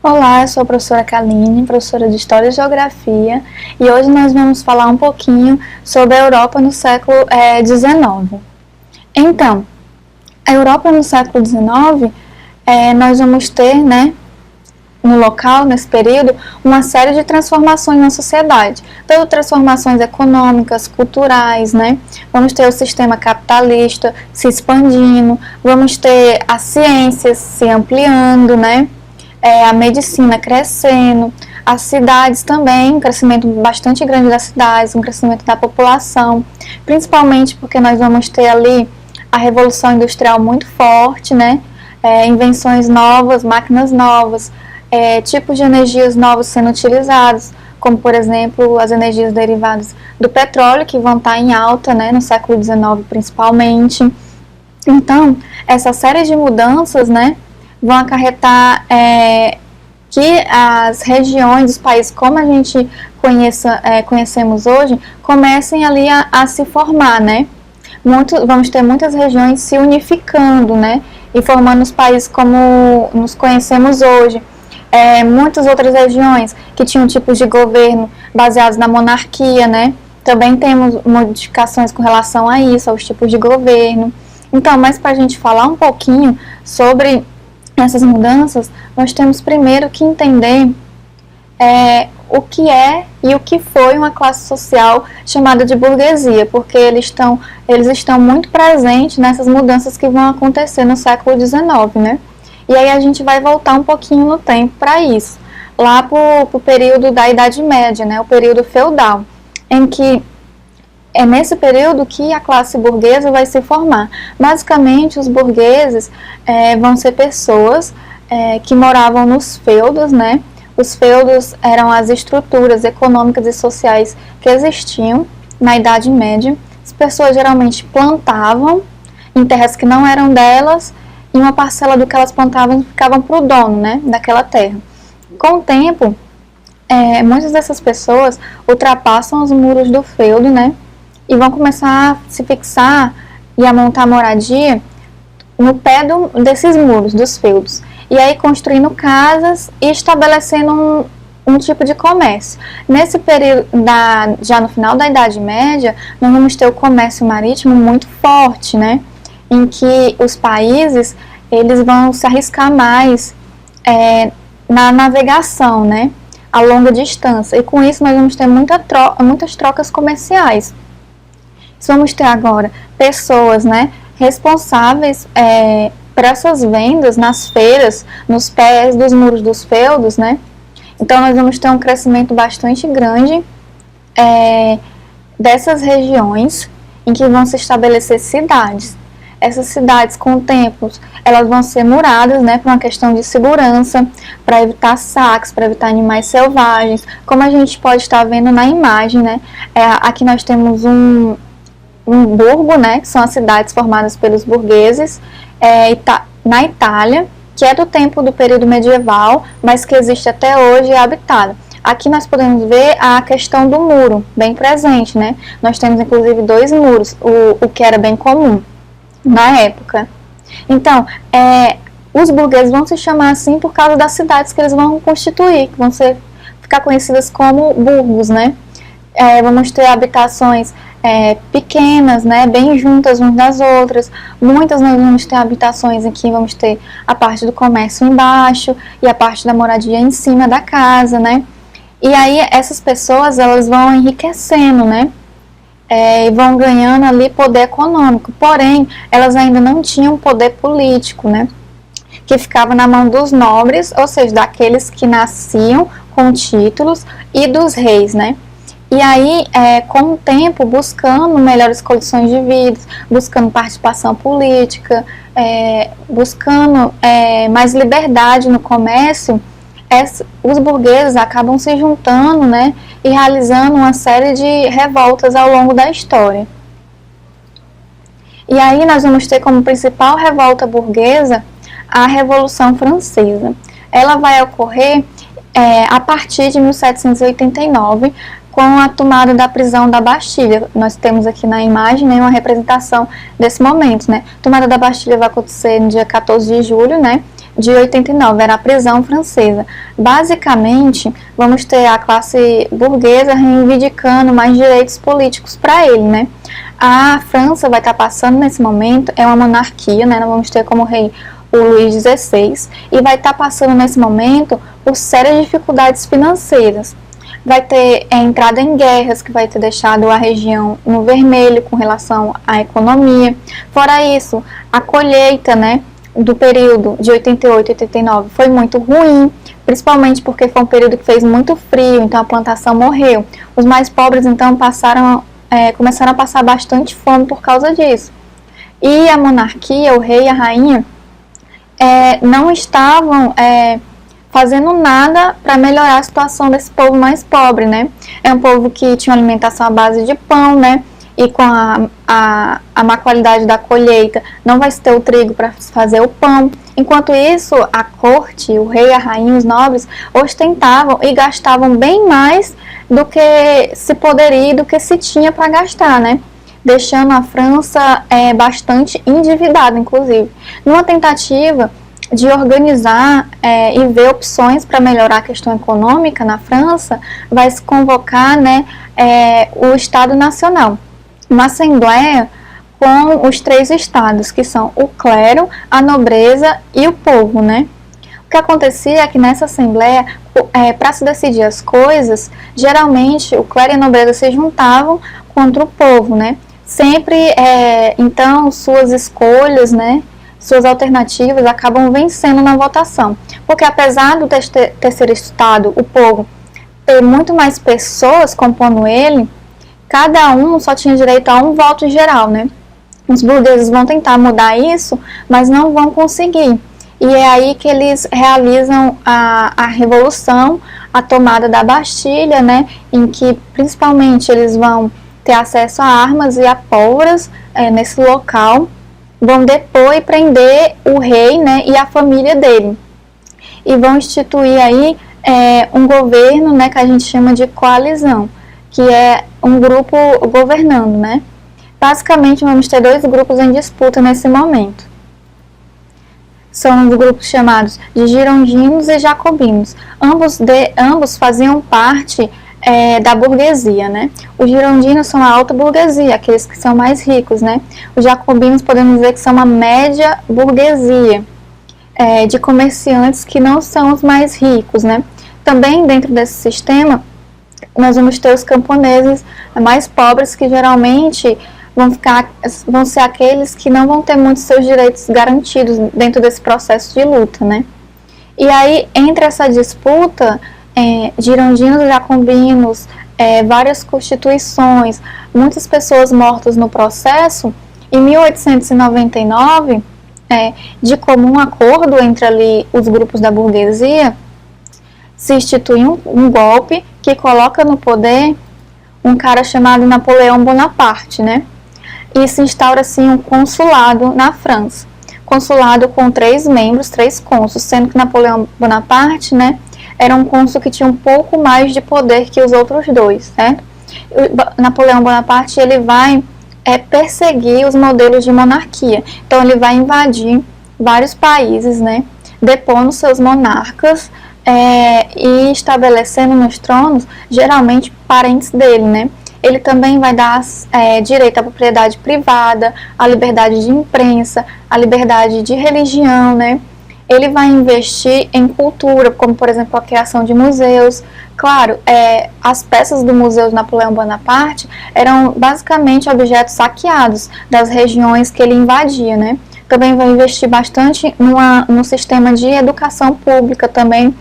Olá, eu sou a professora Kaline, professora de História e Geografia, e hoje nós vamos falar um pouquinho sobre a Europa no século XIX. Então, a Europa no século XIX, nós vamos ter, no local, nesse período, uma série de transformações na sociedade. Tanto transformações econômicas, culturais, Vamos ter o sistema capitalista se expandindo, vamos ter as ciências se ampliando, a medicina crescendo, as cidades também, um crescimento bastante grande das cidades, um crescimento da população, principalmente porque nós vamos ter ali a Revolução Industrial muito forte, invenções novas, máquinas novas, tipos de energias novos sendo utilizados, como por exemplo as energias derivadas do petróleo, que vão estar em alta, no século XIX principalmente. Então, essa série de mudanças, vão acarretar que as regiões dos países, como a gente conhecemos hoje, comecem ali a se formar, vamos ter muitas regiões se unificando, e formando os países como nos conhecemos hoje. Muitas outras regiões que tinham tipos de governo baseados na monarquia, também temos modificações com relação a isso, aos tipos de governo. Então, mas para a gente falar um pouquinho sobre essas mudanças, nós temos primeiro que entender o que é e o que foi uma classe social chamada de burguesia, porque eles estão muito presentes nessas mudanças que vão acontecer no século XIX, E aí a gente vai voltar um pouquinho no tempo para isso, lá para o período da Idade Média, o período feudal, em que é nesse período que a classe burguesa vai se formar. Basicamente, os burgueses vão ser pessoas que moravam nos feudos, Os feudos eram as estruturas econômicas e sociais que existiam na Idade Média. As pessoas geralmente plantavam em terras que não eram delas, e uma parcela do que elas plantavam ficava para o dono, daquela terra. Com o tempo, muitas dessas pessoas ultrapassam os muros do feudo, e vão começar a se fixar e a montar moradia no pé desses muros, dos feudos. E aí construindo casas e estabelecendo um tipo de comércio. Nesse período, já no final da Idade Média, nós vamos ter o comércio marítimo muito forte, em que os países eles vão se arriscar mais na navegação, a longa distância. E com isso nós vamos ter muitas trocas comerciais. Vamos ter agora pessoas, responsáveis por essas vendas nas feiras, nos pés dos muros dos feudos, Então nós vamos ter um crescimento bastante grande dessas regiões em que vão se estabelecer cidades. Essas cidades, com o tempo, elas vão ser muradas, por uma questão de segurança, para evitar saques, para evitar animais selvagens, como a gente pode estar vendo na imagem, Aqui nós temos um burgo, que são as cidades formadas pelos burgueses, na Itália, que é do tempo do período medieval, mas que existe até hoje e é habitada. Aqui nós podemos ver a questão do muro, bem presente, Nós temos inclusive 2 muros, o que era bem comum na época. Então, os burgueses vão se chamar assim por causa das cidades que eles vão constituir, que vão ficar conhecidas como burgos, Vamos ter habitações pequenas, bem juntas umas das outras. Muitas nós vamos ter habitações em que vamos ter a parte do comércio embaixo e a parte da moradia em cima da casa, E aí essas pessoas elas vão enriquecendo, e vão ganhando ali poder econômico. Porém, elas ainda não tinham poder político, que ficava na mão dos nobres, ou seja, daqueles que nasciam com títulos, e dos reis, E aí, com o tempo, buscando melhores condições de vida, buscando participação política, buscando mais liberdade no comércio, os burgueses acabam se juntando, e realizando uma série de revoltas ao longo da história. E aí nós vamos ter como principal revolta burguesa a Revolução Francesa. Ela vai ocorrer a partir de 1789, com a tomada da prisão da Bastilha. Nós temos aqui na imagem uma representação desse momento, Tomada da Bastilha vai acontecer no dia 14 de julho, de 89, era a prisão francesa. Basicamente, vamos ter a classe burguesa reivindicando mais direitos políticos para ele, né? A França vai estar passando nesse momento, é uma monarquia, né? Nós vamos ter como rei o Luís XVI, e vai estar passando nesse momento por sérias dificuldades financeiras. Vai ter entrada em guerras, que vai ter deixado a região no vermelho com relação à economia. Fora isso, a colheita, né, do período de 88 e 89 foi muito ruim, principalmente porque foi um período que fez muito frio, então a plantação morreu. Os mais pobres, então, começaram a passar bastante fome por causa disso. E a monarquia, o rei e a rainha, não estavam fazendo nada para melhorar a situação desse povo mais pobre, né? É um povo que tinha uma alimentação à base de pão, né? E com a má qualidade da colheita, não vai se ter o trigo para fazer o pão. Enquanto isso, a corte, o rei, a rainha, os nobres, ostentavam e gastavam bem mais do que se poderia e do que se tinha para gastar, né? Deixando a França bastante endividada, inclusive. Numa tentativa de organizar e ver opções para melhorar a questão econômica na França, vai se convocar, né, o Estado Nacional, uma assembleia com os 3 estados, que são o clero, a nobreza e o povo, né? O que acontecia é que nessa assembleia, para se decidir as coisas, geralmente o clero e a nobreza se juntavam contra o povo, né? Sempre, então, suas escolhas, né, suas alternativas acabam vencendo na votação. Porque apesar do terceiro estado, o povo, ter muito mais pessoas compondo ele, cada um só tinha direito a um voto geral, né? Os burgueses vão tentar mudar isso, mas não vão conseguir. E é aí que eles realizam a revolução, a tomada da Bastilha, né, em que principalmente eles vão ter acesso a armas e a pólvoras nesse local, vão depor e prender o rei, né, e a família dele. E vão instituir aí um governo, né, que a gente chama de coalizão, que é um grupo governando, né. Basicamente, vamos ter 2 grupos em disputa nesse momento. São os grupos chamados de girondinos e jacobinos. Ambos faziam parte da burguesia, né? Os girondinos são a alta burguesia, aqueles que são mais ricos, né? Os jacobinos podemos dizer que são uma média burguesia, de comerciantes que não são os mais ricos, né? Também dentro desse sistema, nós vamos ter os camponeses mais pobres, que geralmente vão ser aqueles que não vão ter muitos seus direitos garantidos dentro desse processo de luta, né? E aí, entre essa disputa, girondinos e jacobinos, várias constituições, muitas pessoas mortas no processo, em 1899, de comum acordo entre ali os grupos da burguesia, se institui um golpe que coloca no poder um cara chamado Napoleão Bonaparte, né? E se instaura assim um consulado na França. Consulado com 3 membros, 3 cônsules, sendo que Napoleão Bonaparte, né, era um cônsul que tinha um pouco mais de poder que os outros 2, certo? Napoleão Bonaparte, ele vai perseguir os modelos de monarquia. Então ele vai invadir vários países, né, depondo seus monarcas e estabelecendo nos tronos, geralmente, parentes dele, né? Ele também vai dar direito à propriedade privada, à liberdade de imprensa, à liberdade de religião, né? Ele vai investir em cultura, como, por exemplo, a criação de museus. Claro, as peças do Museu de Napoleão Bonaparte eram basicamente objetos saqueados das regiões que ele invadia, né? Também vai investir bastante no sistema de educação pública também.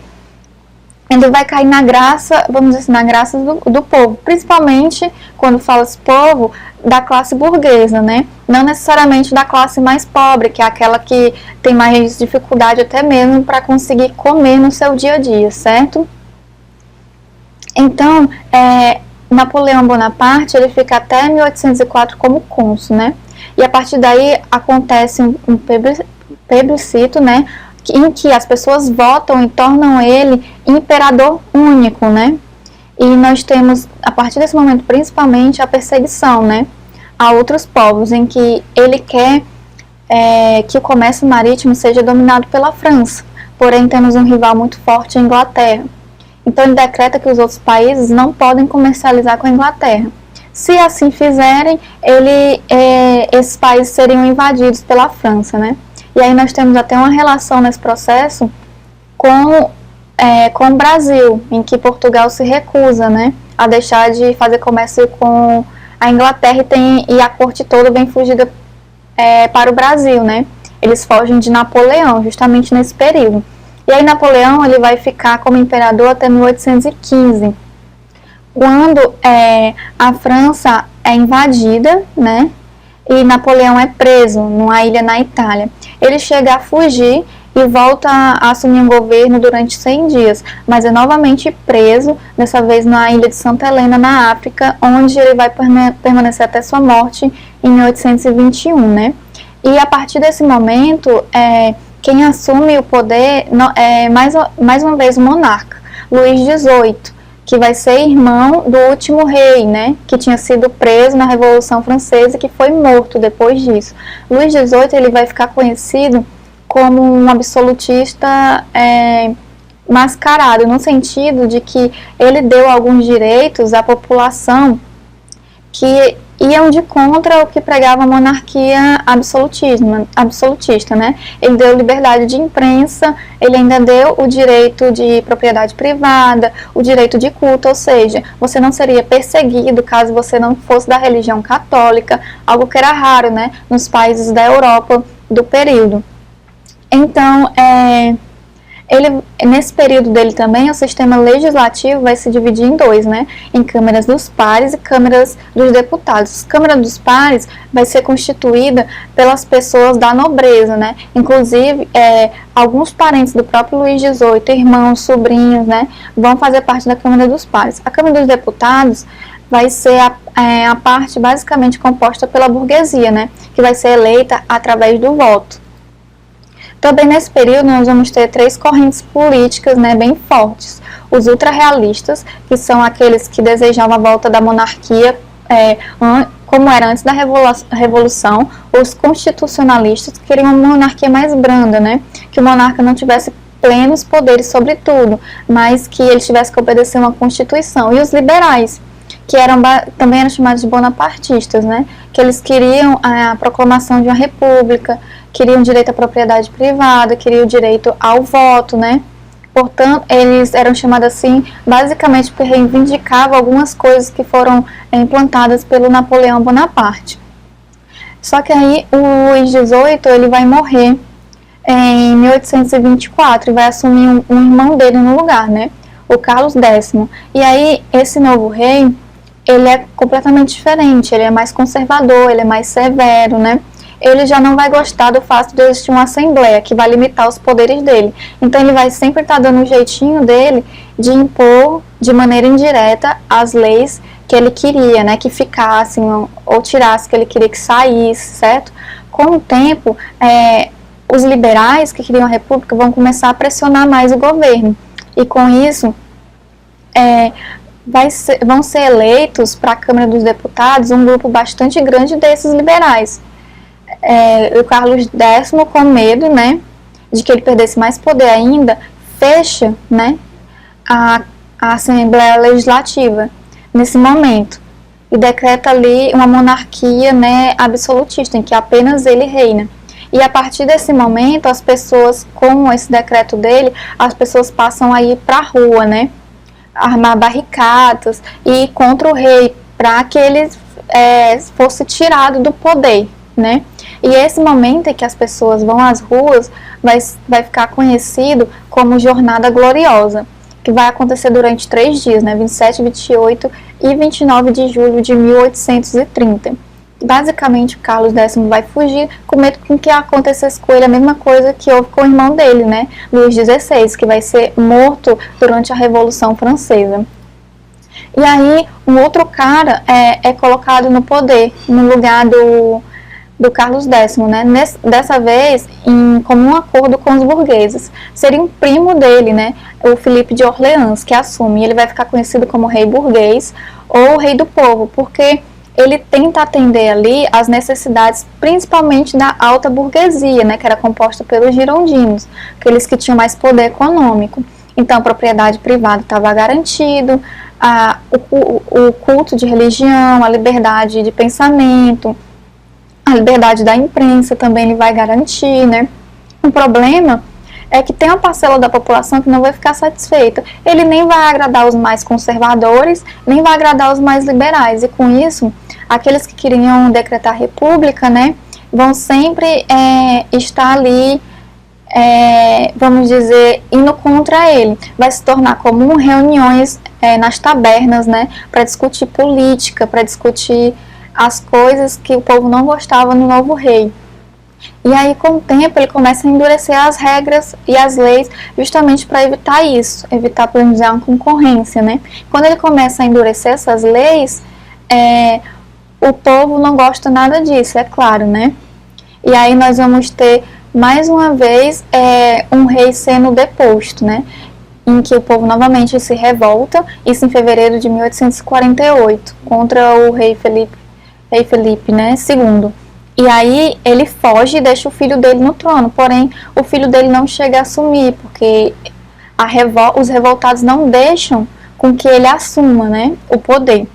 Ele vai cair na graça, vamos dizer assim, na graça do povo, principalmente quando fala-se povo, da classe burguesa, né? Não necessariamente da classe mais pobre, que é aquela que tem mais dificuldade até mesmo para conseguir comer no seu dia a dia, certo? Então, Napoleão Bonaparte, ele fica até 1804 como cônsul, né? E a partir daí acontece um plebiscito, né? Em que as pessoas votam e tornam ele imperador único, né? E nós temos, a partir desse momento, principalmente a perseguição, né, a outros povos, em que ele quer que o comércio marítimo seja dominado pela França. Porém, temos um rival muito forte, a Inglaterra. Então, ele decreta que os outros países não podem comercializar com a Inglaterra. Se assim fizerem, esses países seriam invadidos pela França, né? E aí nós temos até uma relação nesse processo com o Brasil, em que Portugal se recusa, né, a deixar de fazer comércio com a Inglaterra e a corte toda vem fugida para o Brasil, né? Eles fogem de Napoleão, justamente nesse período. E aí Napoleão ele vai ficar como imperador até 1815, quando a França é invadida, né? E Napoleão é preso numa ilha na Itália. Ele chega a fugir e volta a assumir um governo durante 100 dias, mas é novamente preso, dessa vez na ilha de Santa Helena, na África, onde ele vai permanecer até sua morte em 1821, né? E a partir desse momento, quem assume o poder é mais uma vez o monarca, Luís XVIII, que vai ser irmão do último rei, né, que tinha sido preso na Revolução Francesa e que foi morto depois disso. Luís XVIII ele vai ficar conhecido como um absolutista mascarado, no sentido de que ele deu alguns direitos à população que iam de contra o que pregava a monarquia absolutista, né? Ele deu liberdade de imprensa, ele ainda deu o direito de propriedade privada, o direito de culto, ou seja, você não seria perseguido caso você não fosse da religião católica, algo que era raro, né, nos países da Europa do período. Então, nesse período dele também, o sistema legislativo vai se dividir em dois, né? Em câmaras dos pares e câmaras dos deputados. A Câmara dos pares vai ser constituída pelas pessoas da nobreza, né? Inclusive, alguns parentes do próprio Luís XVIII, irmãos, sobrinhos, né? Vão fazer parte da Câmara dos pares. A Câmara dos deputados vai ser a parte basicamente composta pela burguesia, né? Que vai ser eleita através do voto. Também nesse período nós vamos ter três correntes políticas, né, bem fortes. Os ultrarrealistas, que são aqueles que desejavam a volta da monarquia como era antes da Revolução. Os constitucionalistas, que queriam uma monarquia mais branda, né, que o monarca não tivesse plenos poderes sobre tudo, mas que ele tivesse que obedecer uma constituição. E os liberais, que também eram chamados de bonapartistas, né, que eles queriam a proclamação de uma república, queriam direito à propriedade privada, queriam o direito ao voto, né? Portanto, eles eram chamados assim, basicamente porque reivindicavam algumas coisas que foram implantadas pelo Napoleão Bonaparte. Só que aí o Luís XVIII, ele vai morrer em 1824 e vai assumir um irmão dele no lugar, né? O Carlos X. E aí, esse novo rei, ele é completamente diferente, ele é mais conservador, ele é mais severo, né? Ele já não vai gostar do fato de existir uma assembleia que vai limitar os poderes dele. Então ele vai sempre estar dando um jeitinho dele de impor de maneira indireta as leis que ele queria, né, que ficassem ou tirassem, que ele queria que saísse, certo? Com o tempo, os liberais que queriam a república vão começar a pressionar mais o governo. E com isso, vão ser eleitos para a Câmara dos Deputados um grupo bastante grande desses liberais. O Carlos X, com medo, né, de que ele perdesse mais poder ainda, fecha, né, a Assembleia Legislativa nesse momento e decreta ali uma monarquia, né, absolutista, em que apenas ele reina. E a partir desse momento, as pessoas, com esse decreto dele, as pessoas passam a ir para a rua, né, armar barricadas e ir contra o rei, para que ele fosse tirado do poder, né? E esse momento em que as pessoas vão às ruas vai ficar conhecido como Jornada Gloriosa, que vai acontecer durante 3 dias, né? 27, 28 e 29 de julho de 1830. Basicamente, o Carlos X vai fugir com medo que acontecesse com ele a mesma coisa que houve com o irmão dele, né? Luís XVI, que vai ser morto durante a Revolução Francesa. E aí, um outro cara é colocado no poder, no lugar do Carlos X, né? Dessa vez em comum acordo com os burgueses. Seria um primo dele, né? O Felipe de Orleans, que assume. Ele vai ficar conhecido como rei burguês ou rei do povo, porque ele tenta atender ali as necessidades principalmente da alta burguesia, né, que era composta pelos girondinos, aqueles que tinham mais poder econômico. Então, a propriedade privada estava garantido, o culto de religião, a liberdade de pensamento, a liberdade da imprensa também ele vai garantir, né? O problema é que tem uma parcela da população que não vai ficar satisfeita. Ele nem vai agradar os mais conservadores, nem vai agradar os mais liberais. E com isso, aqueles que queriam decretar república, né, vão sempre estar ali, vamos dizer, indo contra ele. Vai se tornar comum reuniões nas tabernas, né, para discutir política, para discutir as coisas que o povo não gostava no novo rei. E aí, com o tempo, ele começa a endurecer as regras e as leis justamente para evitar isso, evitar, por exemplo, uma concorrência, né? Quando ele começa a endurecer essas leis, o povo não gosta nada disso, é claro, né? E aí nós vamos ter, mais uma vez, um rei sendo deposto, né? Em que o povo novamente se revolta, isso em fevereiro de 1848, contra o rei Felipe, né, II. E aí ele foge e deixa o filho dele no trono, porém o filho dele não chega a assumir, porque os revoltados não deixam com que ele assuma, né, o poder.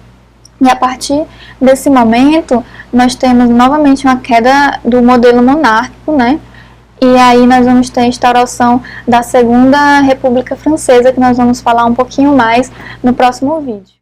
E a partir desse momento nós temos novamente uma queda do modelo monárquico, né, e aí nós vamos ter a instauração da Segunda República Francesa, que nós vamos falar um pouquinho mais no próximo vídeo.